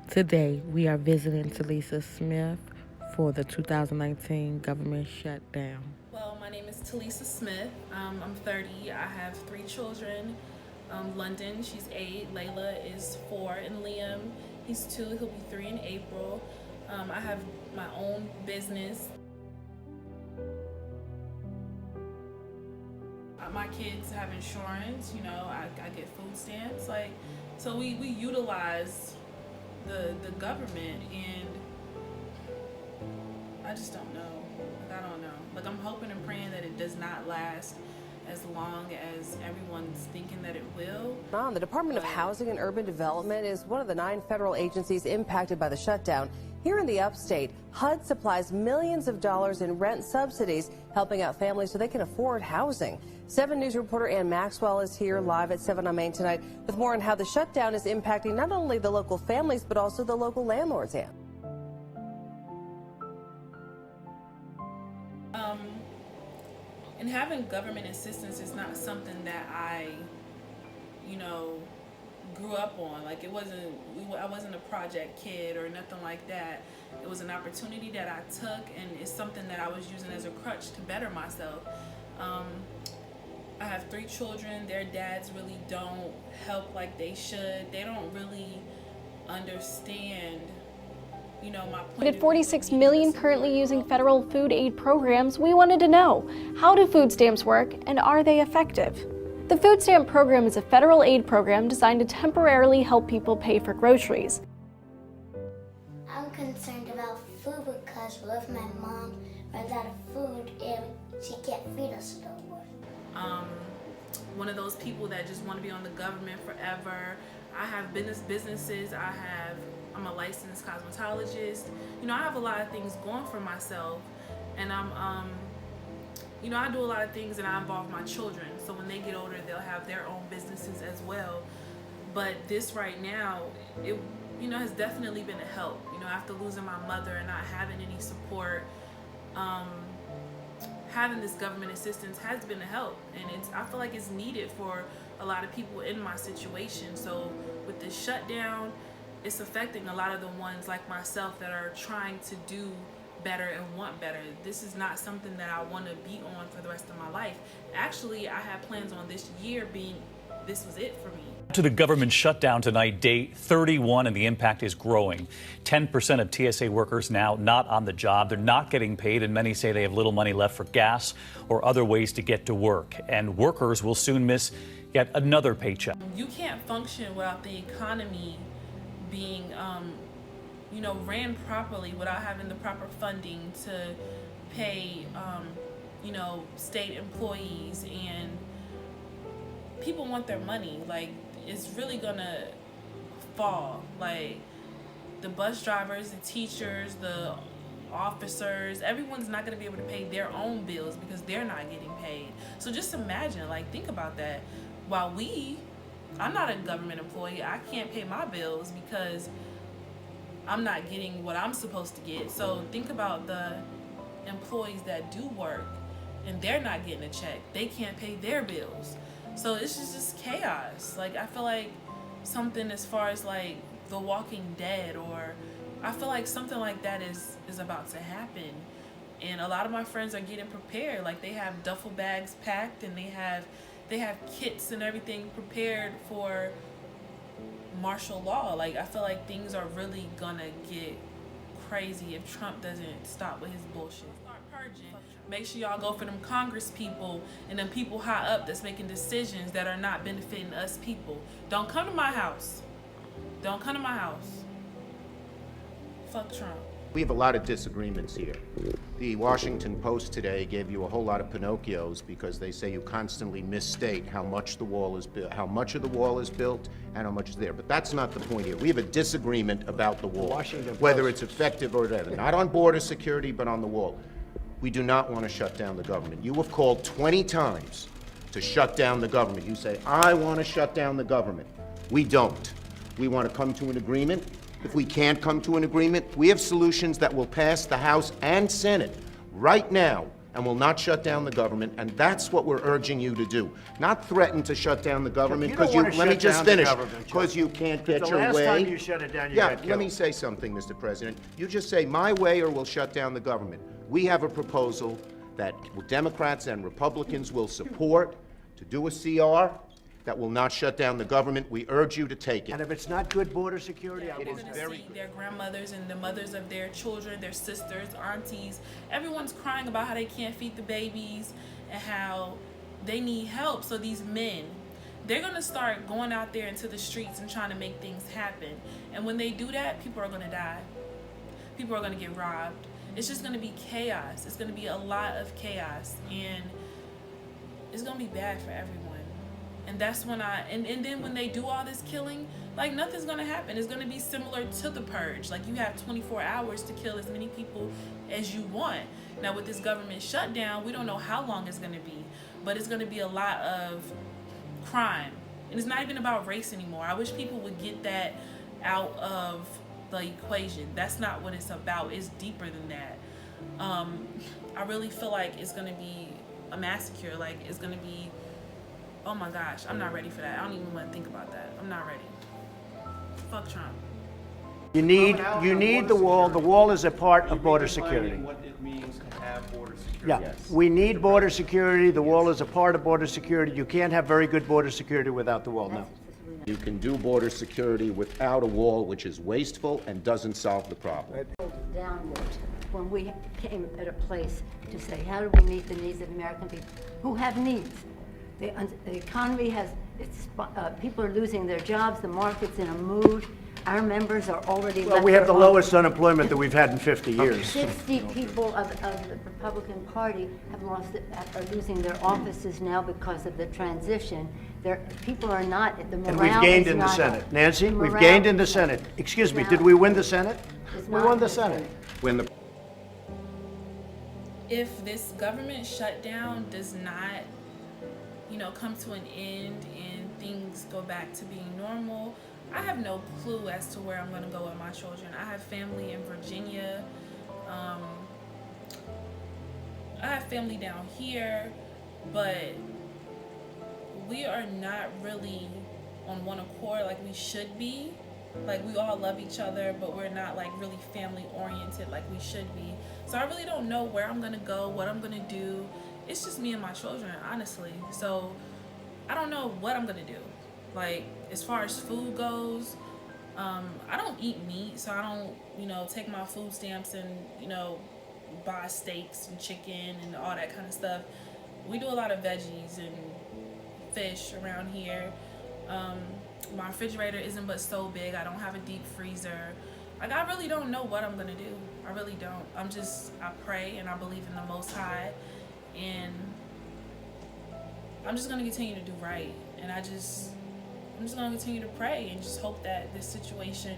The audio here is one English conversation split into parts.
Today, we are visiting Talisa Smith for the 2019 government shutdown. Well, my name is Talisa Smith. I'm 30. I have 3 children. London, she's 8. Layla is 4. And Liam, he's 2. He'll be 3 in April. I have my own business. My kids have insurance, I get food stamps. So we utilize the government, and I just don't know. I don't know. I'm hoping and praying that it does not last as long as everyone's thinking that it will. The Department of Housing and Urban Development is one of the 9 federal agencies impacted by the shutdown. Here in the upstate, HUD supplies millions of dollars in rent subsidies, helping out families so they can afford housing. 7 News reporter Ann Maxwell is here live at 7 on Main tonight with more on how the shutdown is impacting not only the local families, but also the local landlords, Ann. And having government assistance is not something that I, grew up on. I wasn't a project kid or nothing like that. It was an opportunity that I took, and it's something that I was using as a crutch to better myself. I have 3 children. Their dads really don't help like they should. They don't really understand, my point. With 46 million currently using federal food aid programs, we wanted to know, how do food stamps work and are they effective? The food stamp program is a federal aid program designed to temporarily help people pay for groceries. I'm concerned about food because what if my mom runs out of food and she can't feed us no more? One of those people that just want to be on the government forever. I have businesses. I'm a licensed cosmetologist. I have a lot of things going for myself, and I do a lot of things, and I involve my children. So when they get older, they'll have their own businesses as well. But this right now, it has definitely been a help. After losing my mother and not having any support, having this government assistance has been a help, and I feel like it's needed for a lot of people in my situation. So with this shutdown, it's affecting a lot of the ones like myself that are trying to do better and want better. This is not something that I want to be on for the rest of my life. Actually, I have plans on this year this was it for me. To the government shutdown tonight, day 31, and the impact is growing. 10% of TSA workers now not on the job. They're not getting paid, and many say they have little money left for gas or other ways to get to work. And workers will soon miss yet another paycheck. You can't function without the economy being, ran properly, without having the proper funding to pay, state employees, and people want their money. It's really gonna fall. The bus drivers, the teachers, the officers, everyone's not gonna be able to pay their own bills because they're not getting paid. So just imagine, think about that. While I'm not a government employee, I can't pay my bills because I'm not getting what I'm supposed to get. So think about the employees that do work and they're not getting a check. They can't pay their bills. So it's just chaos. I feel like something as far as The Walking Dead, or I feel like something like that is about to happen. And a lot of my friends are getting prepared. They have duffel bags packed, and they have kits and everything prepared for martial law. I feel like things are really gonna get crazy if Trump doesn't stop with his bullshit. Start purging. Make sure y'all go for them Congress people and them people high up that's making decisions that are not benefiting us people. Don't come to my house. Don't come to my house. Fuck Trump. We have a lot of disagreements here. The Washington Post today gave you a whole lot of Pinocchios because they say you constantly misstate how much the wall is built, how much of the wall is built, and how much is there. But that's not the point here. We have a disagreement about the wall, whether it's effective or whatever. Not on border security, but on the wall. We do not want to shut down the government. You have called 20 times to shut down the government. You say, I want to shut down the government. We don't. We want to come to an agreement. If we can't come to an agreement, we have solutions that will pass the House and Senate right now and will not shut down the government, and that's what we're urging you to do. Not threaten to shut down the government, because you, let me just finish, because you can't get your way. The last time you shut it down, you got killed. Let me say something, Mr. President. You just say, my way or we'll shut down the government. We have a proposal that Democrats and Republicans will support to do a CR that will not shut down the government. We urge you to take it. And if it's not good border security, I They're won't. going to see their grandmothers and the mothers of their children, their sisters, aunties. Everyone's crying about how they can't feed the babies and how they need help. So these men, they're going to start going out there into the streets and trying to make things happen. And when they do that, people are going to die. People are going to get robbed. It's just going to be chaos. It's going to be a lot of chaos. And it's going to be bad for everyone. And that's when and then when they do all this killing, like, nothing's gonna happen. It's gonna be similar to the purge. Like, you have 24 hours to kill as many people as you want. Now with this government shutdown, we don't know how long it's gonna be, but it's gonna be a lot of crime. And it's not even about race anymore. I wish people would get that out of the equation. That's not what it's about. It's deeper than that. I really feel like it's gonna be a massacre. Like, it's gonna be, oh my gosh, I'm not ready for that. I don't even want to think about that. I'm not ready. Fuck Trump. You need the wall. The wall is a part of border security. What it means to have border security. Yeah, we need border security. The wall is a part of border security. You can't have very good border security without the wall, no. You can do border security without a wall, which is wasteful and doesn't solve the problem. Downward, when we came at a place to say, how do we meet the needs of American people who have needs? The economy has, people are losing their jobs, the market's in a mood. Our members are already Well, we have the lowest unemployment that we've had in 50 years. 60 people of the Republican Party are losing their offices now because of the transition. People are not, the morale is not. And we've gained in the Senate. Nancy, we've gained in the Senate. Excuse me, did we win the Senate? We won the Senate. If this government shutdown does not, come to an end and things go back to being normal, I have no clue as to where I'm going to go with my children. I have family in Virginia. I have family down here, but we are not really on one accord like we should be. Like, we all love each other, but we're not like really family oriented like we should be. So I really don't know where I'm going to go, what I'm going to do. It's just me and my children, honestly. So I don't know what I'm going to do. Like, as far as food goes, I don't eat meat, so I don't, take my food stamps and, buy steaks and chicken and all that kind of stuff. We do a lot of veggies and fish around here. My refrigerator isn't but so big. I don't have a deep freezer. Like, I really don't know what I'm gonna do. I really don't. I pray and I believe in the Most High, and I'm just gonna continue to do right. And I'm just gonna continue to pray and just hope that this situation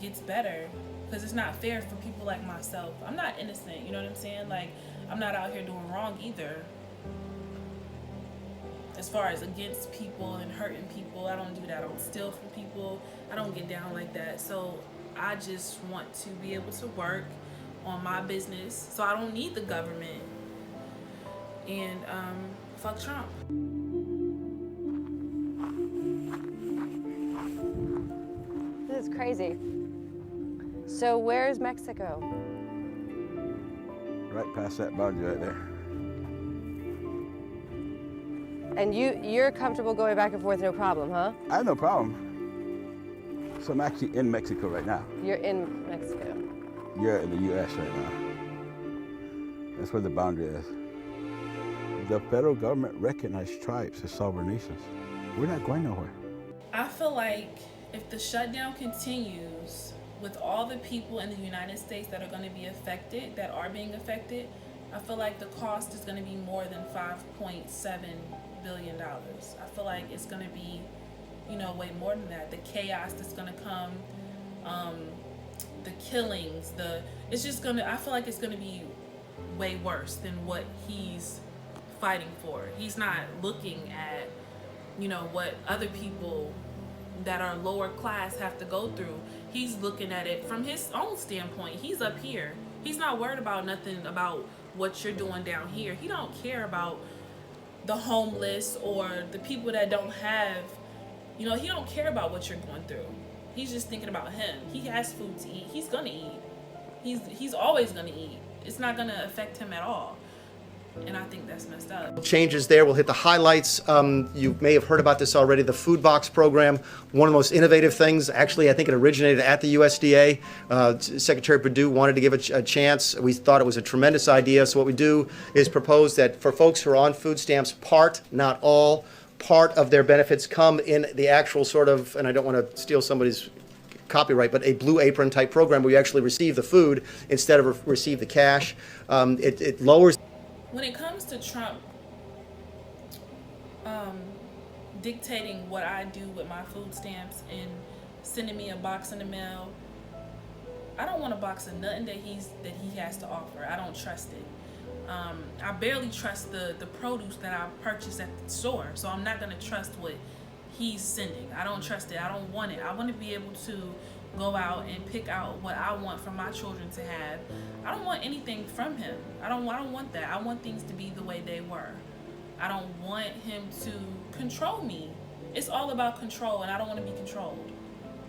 gets better, because it's not fair for people like myself. I'm not innocent, you know what I'm saying? Like, I'm not out here doing wrong either. As far as against people and hurting people, I don't do that. I don't steal from people. I don't get down like that. So I just want to be able to work on my business, so I don't need the government. And fuck Trump. This is crazy. So where's Mexico? Right past that boundary right there. And you're comfortable going back and forth, no problem, huh? I have no problem. So I'm actually in Mexico right now. You're in Mexico. You're in the U.S. right now. That's where the boundary is. The federal government recognized tribes as sovereign nations. We're not going nowhere. I feel like if the shutdown continues with all the people in the United States that are going to be affected, that are being affected, I feel like the cost is going to be more than $5.7 billion. I feel like it's going to be, way more than that. The chaos that's going to come, the killings, I feel like it's going to be way worse than what he's fighting for. He's not looking at, what other people that are lower class have to go through. He's looking at it from his own standpoint. He's up here. He's not worried about nothing about what you're doing down here. He don't care about the homeless or the people that don't have, you know, he don't care about what you're going through. He's just thinking about him. He has food to eat. He's gonna eat. He's always gonna eat. It's not gonna affect him at all. And I think that's messed up. Changes there. We'll hit the highlights. You may have heard about this already. The food box program, one of the most innovative things. Actually, I think it originated at the USDA. Secretary Perdue wanted to give it a chance. We thought it was a tremendous idea. So what we do is propose that for folks who are on food stamps, part, not all, part of their benefits come in the actual sort of, and I don't want to steal somebody's copyright, but a blue apron type program where you actually receive the food instead of receive the cash. It lowers. When it comes to Trump dictating what I do with my food stamps and sending me a box in the mail, I don't want a box of nothing that he has to offer. I don't trust it. I barely trust the produce that I purchase at the store, so I'm not gonna trust what he's sending. I don't trust it. I don't want it. I want to be able to go out and pick out what I want for my children to have. I don't want anything from him. I don't want that. I want things to be the way they were. I don't want him to control me. It's all about control, and I don't want to be controlled.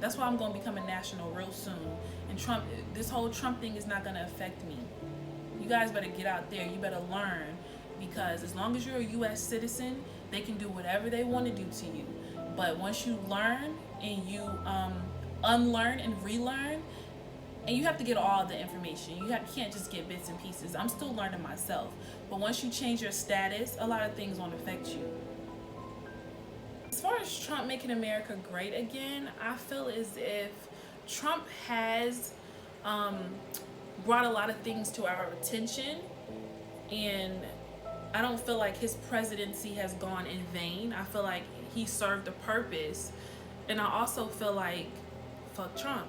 That's why I'm going to become a national real soon. And Trump, this whole Trump thing is not going to affect me. You guys better get out there. You better learn, because as long as you're a U.S. citizen, they can do whatever they want to do to you. But once you learn and you unlearn and relearn, and you have to get all the information. You can't just get bits and pieces. I'm still learning myself. But once you change your status, a lot of things won't affect you. As far as Trump making America great again, I feel as if Trump has brought a lot of things to our attention, and I don't feel like his presidency has gone in vain. I feel like he served a purpose, and I also feel like fuck Trump.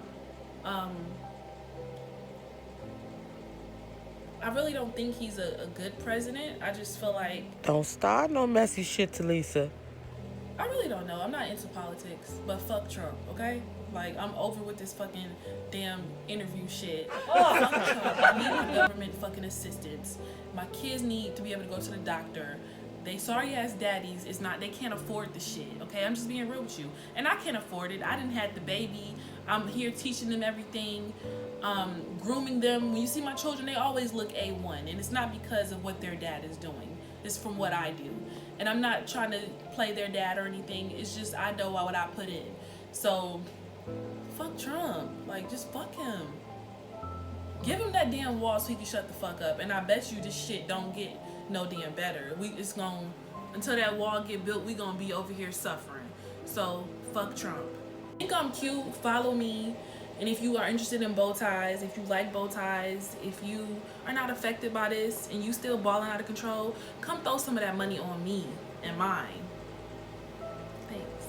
I really don't think he's a good president. I just feel like... Don't start no messy shit, Talisa. I really don't know. I'm not into politics, but fuck Trump, okay? Like, I'm over with this fucking damn interview shit. Fuck Trump. I need my government fucking assistance. My kids need to be able to go to the doctor. They sorry ass daddies is not, they can't afford the shit, okay? I'm just being real with you. And I can't afford it. I didn't have the baby. I'm here teaching them everything, grooming them. When you see my children, they always look A1. And it's not because of what their dad is doing. It's from what I do. And I'm not trying to play their dad or anything. It's just I know what I put in. So, fuck Trump. Like, just fuck him. Give him that damn wall so he can shut the fuck up. And I bet you this shit don't get no damn better. It's gonna, until that wall get built, we gonna be over here suffering. So, fuck Trump. Think I'm cute, follow me. And if you are interested in bow ties, if you like bow ties, if you are not affected by this and you still balling out of control, come throw some of that money on me and mine. Thanks.